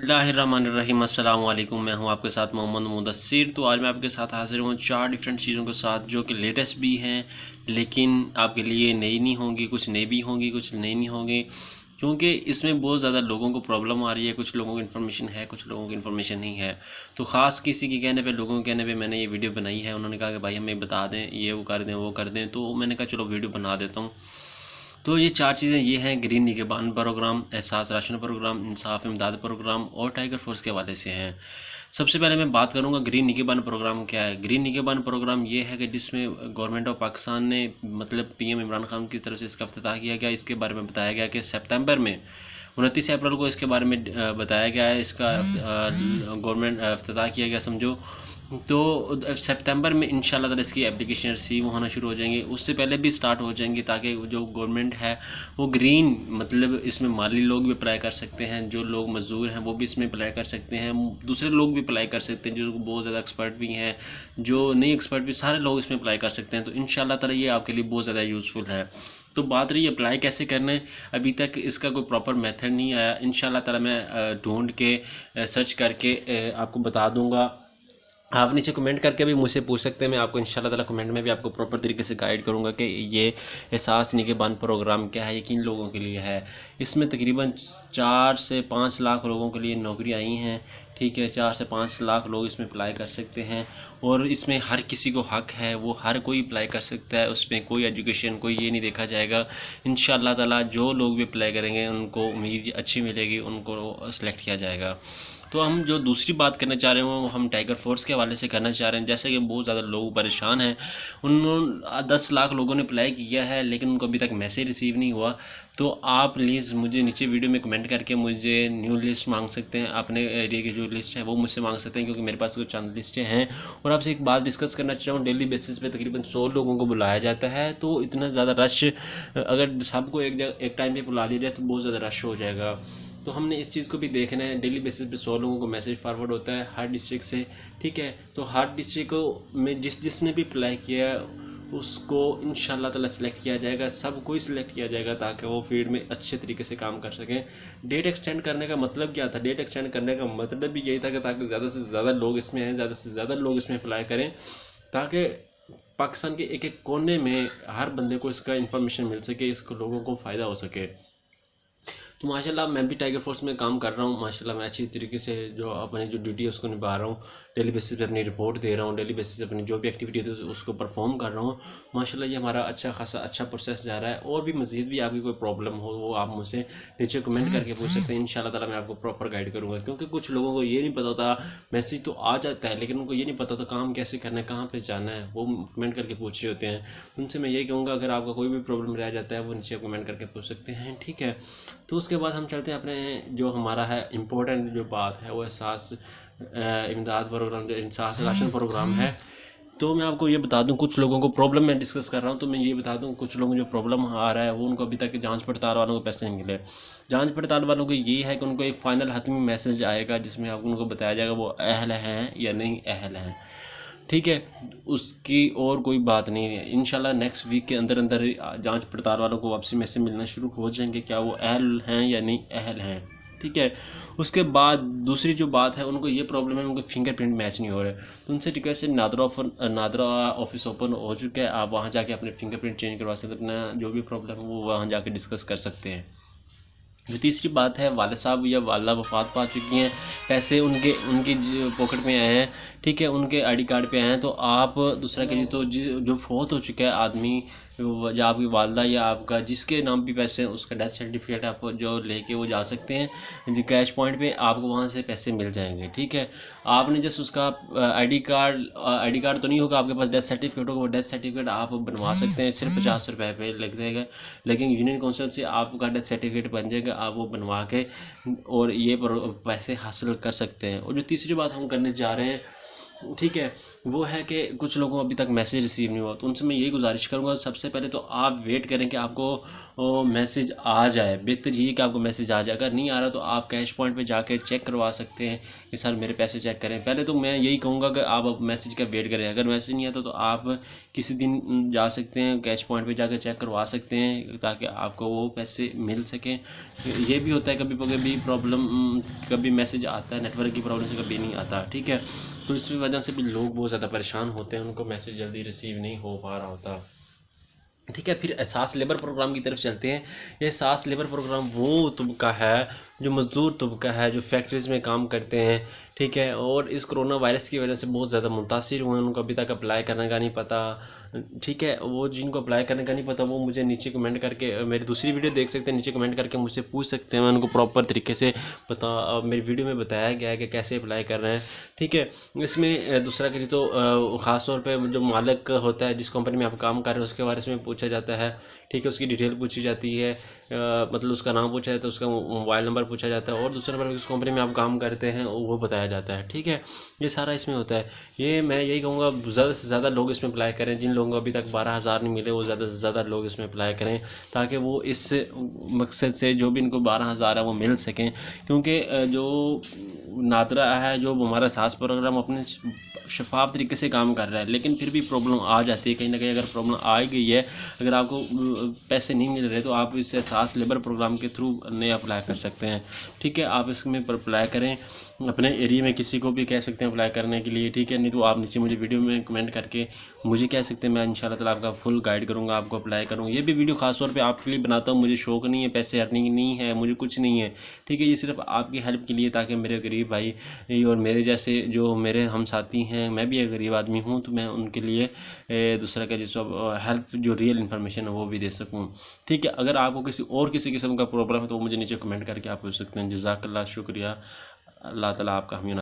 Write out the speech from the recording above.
बिस्मिल्लाहिर्रहमानिर्रहीम अस्सलाम वालेकुम। मैं हूं आपके साथ मोहम्मद मुदस्सिर। तो आज मैं आपके साथ हाजिर हूं 4 डिफरेंट चीज़ों के साथ जो कि लेटेस्ट भी हैं लेकिन आपके लिए नई नहीं होंगी, कुछ नई भी होंगी, कुछ नई नहीं होंगी, क्योंकि इसमें बहुत ज़्यादा लोगों को प्रॉब्लम आ रही है। कुछ लोगों को इन्फॉर्मेशन है, कुछ लोगों को इन्फॉर्मेशन नहीं है। तो ख़ास किसी के कहने पे, लोगों के कहने पे मैंने ये वीडियो बनाई है। उन्होंने कहा कि भाई हमें बता दें, ये वो कर दें, वो कर दें। तो मैंने कहा चलो वीडियो बना देता हूँ। तो ये 4 चीज़ें ये हैं: ग्रीन निगहबान प्रोग्राम, एहसास राशन प्रोग्राम, इंसाफ इमदाद प्रोग्राम और टाइगर फोर्स के हवाले से हैं। सबसे पहले मैं बात करूंगा ग्रीन निगहबान प्रोग्राम क्या है। ग्रीन निगहबान प्रोग्राम ये है कि जिसमें गवर्नमेंट ऑफ पाकिस्तान ने, मतलब पीएम इमरान खान की तरफ से इसका इफ्तिताह किया गया। इसके बारे में बताया गया कि सितंबर में 29 अप्रैल को इसके बारे में बताया गया है। इसका गवर्नमेंट इफ्तिताह किया गया समझो। तो सितंबर में इंशाल्लाह ताला इसकी एप्लीकेशन रिसीव होना शुरू हो जाएंगी। उससे पहले भी स्टार्ट हो जाएंगी ताकि जो गवर्नमेंट है वो ग्रीन, मतलब इसमें माली लोग भी अप्लाई कर सकते हैं, जो लोग मजदूर हैं वो भी इसमें अप्लाई कर सकते हैं, दूसरे लोग भी अप्लाई कर सकते हैं, जो बहुत ज़्यादा एक्सपर्ट भी हैं, जो नहीं एक्सपर्ट भी, सारे लोग इसमें अप्लाई कर सकते हैं। तो इंशाल्लाह ताला ये आपके लिए बहुत ज़्यादा यूज़फुल है। तो बात रही अप्लाई कैसे करना है, अभी तक इसका कोई प्रॉपर मेथड नहीं आया। इंशाल्लाह ताला मैं ढूंढ के सर्च करके आपको बता दूंगा। आप नीचे कमेंट करके भी मुझसे पूछ सकते हैं। मैं आपको इंशाल्लाह ताला कमेंट में भी आपको प्रॉपर तरीके से गाइड करूंगा कि ये एहसास निगहबान प्रोग्राम क्या है, ये किन लोगों के लिए है। इसमें तकरीबन 4 से 5 लाख लोगों के लिए नौकरी आई हैं। ठीक है, 4 से 5 लाख लोग इसमें अप्लाई कर सकते हैं और इसमें हर किसी को हक है, वो हर कोई अप्लाई कर सकता है। उसमें कोई एजुकेशन, कोई ये नहीं देखा जाएगा। इंशाल्लाह ताला जो लोग भी अप्लाई करेंगे उनको उम्मीद अच्छी मिलेगी, उनको सेलेक्ट किया जाएगा। तो हम जो दूसरी बात करना चाह रहे हैं वो हम टाइगर फोर्स के हवाले से करना चाह रहे हैं। जैसे कि बहुत ज़्यादा लोग परेशान हैं, उन 10 लाख लोगों ने अप्लाई किया है लेकिन उनको अभी तक मैसेज रिसीव नहीं हुआ। तो आप प्लीज़ मुझे नीचे वीडियो में कमेंट करके मुझे न्यू लिस्ट मांग सकते हैं। अपने एरिया की जो लिस्ट है वो मुझसे मांग सकते हैं, क्योंकि मेरे पास कुछ चंद लिस्टें हैं। और आपसे एक बात डिस्कस करना चाह रहा हूँ, डेली बेसिस पे तकरीबन 100 लोगों को बुलाया जाता है। तो इतना ज़्यादा रश, अगर सबको एक टाइम पे बुला लिया जाए तो बहुत ज़्यादा रश हो जाएगा। तो हमने इस चीज़ को भी देखना है। डेली बेसिस पे 100 लोगों को मैसेज फॉरवर्ड होता है हर डिस्ट्रिक्ट से। ठीक है, तो हर डिस्ट्रिक्ट को में जिसने भी अप्लाई किया है उसको इंशाल्लाह ताला सिलेक्ट किया जाएगा। सबको ही सिलेक्ट किया जाएगा ताकि वो फील्ड में अच्छे तरीके से काम कर सकें। डेट एक्सटेंड करने का मतलब क्या था? डेट एक्सटेंड करने का मतलब भी यही था कि ताकि ज़्यादा से ज़्यादा लोग इसमें आएँ, ज़्यादा से ज़्यादा लोग इसमें अप्लाई करें, ताकि पाकिस्तान के एक एक कोने में हर बंदे को इसका इन्फॉर्मेशन मिल सके, इसको लोगों को फ़ायदा हो सके। तो माशाल्लाह मैं भी टाइगर फोर्स में काम कर रहा हूँ। माशाल्लाह मैं अच्छी तरीके से जो अपनी जो ड्यूटी है उसको निभा रहा हूँ। डेली बेसिस पे अपनी रिपोर्ट दे रहा हूँ, डेली बेसिस पे अपनी जो भी एक्टिविटी है उसको परफॉर्म कर रहा हूँ। माशाल्लाह ये हमारा अच्छा खासा अच्छा प्रोसेस जा रहा है। और भी मज़ीद भी आपकी कोई प्रॉब्लम हो वो आप मुझसे नीचे कमेंट करके पूछ सकते हैं। इंशाल्लाह ताला मैं आपको प्रॉपर गाइड करूँगा, क्योंकि कुछ लोगों को ये नहीं पता होता। मैसेज तो आ जाता है लेकिन उनको ये नहीं पता होता काम कैसे करना है, कहाँ पर जाना है, वो कमेंट करके पूछ रहे होते हैं। उनसे मैं यही कहूँगा, अगर आपका कोई भी प्रॉब्लम रह जाता है वो नीचे कमेंट करके पूछ सकते हैं। ठीक है, तो उसके बाद हम चलते हैं अपने जो हमारा है इम्पोर्टेंट जो बात है वो एहसास इमदाद प्रोग्राम, जो इंसाफ राशन प्रोग्राम है। तो मैं आपको ये बता दूं, कुछ लोगों को प्रॉब्लम मैं डिस्कस कर रहा हूं, तो मैं ये बता दूं कुछ लोगों को जो प्रॉब्लम आ रहा है वो उनको अभी तक जांच पड़ताल वालों को पैसे नहीं मिले। जांच पड़ताल वालों को ये है कि उनको एक फ़ाइनल हतमी मैसेज आएगा जिसमें आपको उनको बताया जाएगा वो अहल हैं या नहीं अहल हैं। ठीक है, उसकी और कोई बात नहीं है। इंशाल्लाह नेक्स्ट वीक के अंदर अंदर जांच पड़ताल वालों को वापसी में से मिलना शुरू हो जाएंगे क्या वो अहल हैं या नहीं अहल हैं। ठीक है, उसके बाद दूसरी जो बात है, उनको ये प्रॉब्लम है उनके फिंगरप्रिंट मैच नहीं हो रहे। तो उनसे रिक्वेस्ट है, नादरा ऑफिस ओपन हो चुका है, आप वहाँ जाके अपने फिंगरप्रिंट चेंज करवा सकते हैं। अपना जो भी प्रॉब्लम है वो वहाँ जाके डिस्कस कर सकते हैं। जो तीसरी बात है, वाले साहब या वाला वफात पा चुकी हैं, पैसे उनके उनकी पॉकेट में आए हैं, ठीक है, उनके आईडी कार्ड पे आए हैं, तो आप दूसरा कहिए तो जो फौत हो चुका है आदमी, या आपकी वालदा या आपका जिसके नाम पे पैसे हैं उसका डेथ सर्टिफिकेट आप जो लेके वो जा सकते हैं कैश पॉइंट पे, आपको वहाँ से पैसे मिल जाएंगे। ठीक है, आपने जस्ट उसका आईडी कार्ड तो नहीं होगा आपके पास, डेथ सर्टिफिकेट होगा। वो डेथ सर्टिफिकेट आप बनवा सकते हैं, सिर्फ 50 रुपये पे लग जाएगा, लेकिन यूनियन काउंसिल से आपका डेथ सर्टिफिकेट बन जाएगा, आप वो बनवा के और ये पैसे हासिल कर सकते हैं। और जो तीसरी बात हम करने जा रहे हैं ठीक है, वो है कि कुछ लोगों को अभी तक मैसेज रिसीव नहीं हुआ, तो उनसे मैं यही गुजारिश करूँगा, सबसे पहले तो आप वेट करें कि आपको मैसेज आ जाए। बेहतर ये कि आपको मैसेज आ जाए। अगर नहीं आ रहा तो आप कैश पॉइंट पे जाके चेक करवा सकते हैं कि सर मेरे पैसे चेक करें। पहले तो मैं यही कहूँगा कि आप अब मैसेज का वेट करें। अगर मैसेज नहीं आता तो आप किसी दिन जा सकते हैं, कैश पॉइंट पे जाकर चेक करवा सकते हैं, ताकि आपको वो पैसे मिल सकें। ये भी होता है कभी कभी प्रॉब्लम, कभी मैसेज आता है, नेटवर्क की प्रॉब्लम से कभी नहीं आता। ठीक है, तो इस वजह से भी लोग बहुत ज़्यादा परेशान होते हैं, उनको मैसेज जल्दी रिसीव नहीं हो पा रहा होता। ठीक है, फिर एहसास लेबर प्रोग्राम की तरफ चलते हैं। ये एहसास लेबर प्रोग्राम वो तबका है जो मज़दूर तबका है, जो फैक्ट्रीज़ में काम करते हैं। ठीक है, और इस कोरोना वायरस की वजह से बहुत ज़्यादा मुतासिर हुए हैं, उनको अभी तक अप्लाई करने का नहीं पता। ठीक है, वो जिनको अप्लाई करने का नहीं पता वो मुझे नीचे कमेंट करके, मेरी दूसरी वीडियो देख सकते हैं, नीचे कमेंट करके मुझसे पूछ सकते हैं। मैं उनको प्रॉपर तरीके से मेरी वीडियो में बताया गया है कि कैसे अप्लाई कर रहे हैं। ठीक है, इसमें दूसरा करिए तो ख़ास तौर पे जो मालिक होता है, जिस कंपनी में आप काम कर रहे हो, उसके बारे में पूछा जाता है। ठीक है, उसकी डिटेल पूछी जाती है, मतलब उसका नाम पूछा जाता है, उसका मोबाइल नंबर पूछा जाता है, और दूसरा नंबर किस कंपनी में आप काम करते हैं वो बताया जाता है। ठीक है, ये सारा इसमें होता है। ये मैं यही कहूँगा ज़्यादा से ज़्यादा लोग इसमें अप्लाई करें। जिन लोगों को अभी तक 12,000 नहीं मिले वो ज़्यादा से ज़्यादा लोग इसमें अप्लाई करें, ताकि वो इस मकसद से जो भी इनको 12,000 है वो मिल सकें। क्योंकि जो नादरा है, जो हमारा सास प्रोग्राम अपने शफाफ तरीके से काम कर रहा है, लेकिन फिर भी प्रॉब्लम आ जाती है कहीं ना कहीं। अगर प्रॉब्लम आ गई है, अगर आपको पैसे नहीं मिल रहे, तो आप इस एहसास लेबर प्रोग्राम के थ्रू नए अप्लाई कर सकते हैं। ठीक है, आप इसमें अप्लाई करें, अपने एरिया में किसी को भी कह सकते हैं अप्लाई करने के लिए। ठीक है, नहीं तो आप नीचे मुझे वीडियो में कमेंट करके मुझे कह सकते हैं, मैं इंशाल्लाह ताला आपका फुल गाइड करूँगा, आपको अप्लाई करूँगा। ये भी वीडियो खास तौर पे आपके लिए बनाता हूँ, मुझे शौक नहीं है, पैसे अर्निंग नहीं है, मुझे कुछ नहीं है। ठीक है, ये सिर्फ आपकी हेल्प के लिए, ताकि मेरे गरीब भाई और मेरे जैसे जो मेरे हम साथी हैं, मैं भी एक गरीब आदमी हूँ, तो मैं उनके लिए दूसरा का जिस हेल्प, जो रियल इन्फॉर्मेशन है वो भी दे सकूँ। ठीक है, अगर आपको किसी किस्म का प्रॉब्लम है तो वो मुझे नीचे कमेंट करके आप पूछ सकते हैं। जज़ाकल्लाह, शुक्रिया। अल्लाह ताला आपका हमें